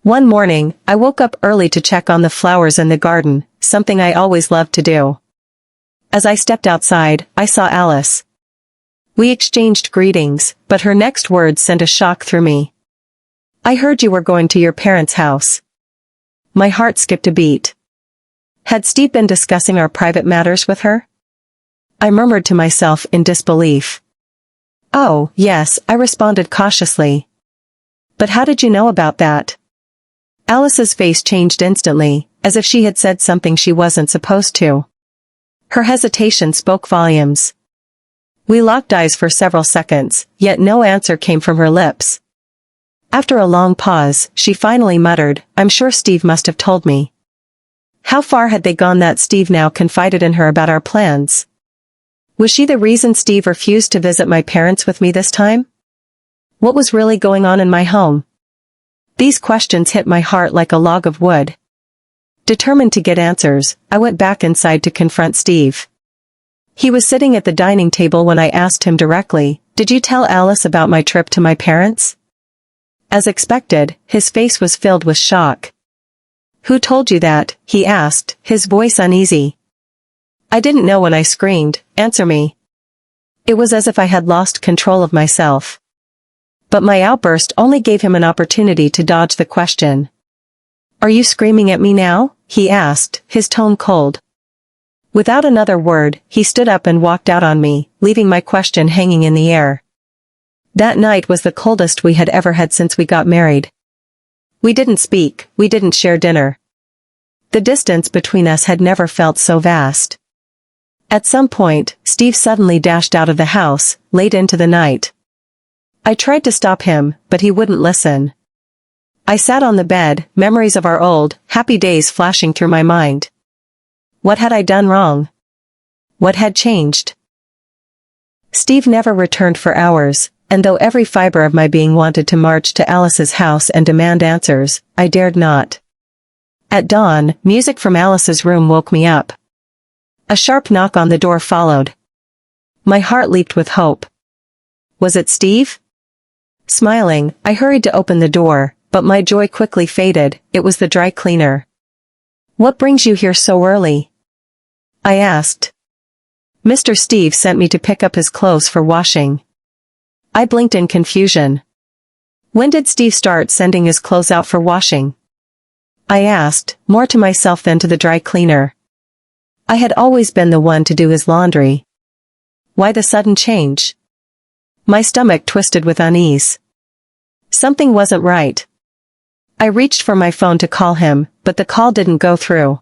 One morning, I woke up early to check on the flowers in the garden, something I always loved to do. As I stepped outside, I saw Alice. We exchanged greetings, but her next words sent a shock through me. "I heard you were going to your parents' house." My heart skipped a beat. Had Steve been discussing our private matters with her? I murmured to myself in disbelief. "Oh, yes," I responded cautiously. "But how did you know about that?" Alice's face changed instantly, as if she had said something she wasn't supposed to. Her hesitation spoke volumes. We locked eyes for several seconds, yet no answer came from her lips. After a long pause, she finally muttered, "I'm sure Steve must have told me." How far had they gone that Steve now confided in her about our plans? Was she the reason Steve refused to visit my parents with me this time? What was really going on in my home? These questions hit my heart like a log of wood. Determined to get answers, I went back inside to confront Steve. He was sitting at the dining table when I asked him directly, "Did you tell Alice about my trip to my parents?" As expected, his face was filled with shock. "Who told you that?" he asked, his voice uneasy. "I didn't know when I screamed, answer me." It was as if I had lost control of myself. But my outburst only gave him an opportunity to dodge the question. "Are you screaming at me now?" he asked, his tone cold. Without another word, he stood up and walked out on me, leaving my question hanging in the air. That night was the coldest we had ever had since we got married. We didn't speak, we didn't share dinner. The distance between us had never felt so vast. At some point, Steve suddenly dashed out of the house, late into the night. I tried to stop him, but he wouldn't listen. I sat on the bed, memories of our old, happy days flashing through my mind. What had I done wrong? What had changed? Steve never returned for hours, and though every fiber of my being wanted to march to Alice's house and demand answers, I dared not. At dawn, music from Alice's room woke me up. A sharp knock on the door followed. My heart leaped with hope. Was it Steve? Smiling, I hurried to open the door, but my joy quickly faded. It was the dry cleaner. "What brings you here so early?" I asked. "Mr. Steve sent me to pick up his clothes for washing." I blinked in confusion. "When did Steve start sending his clothes out for washing?" I asked, more to myself than to the dry cleaner. I had always been the one to do his laundry. Why the sudden change? My stomach twisted with unease. Something wasn't right. I reached for my phone to call him, but the call didn't go through.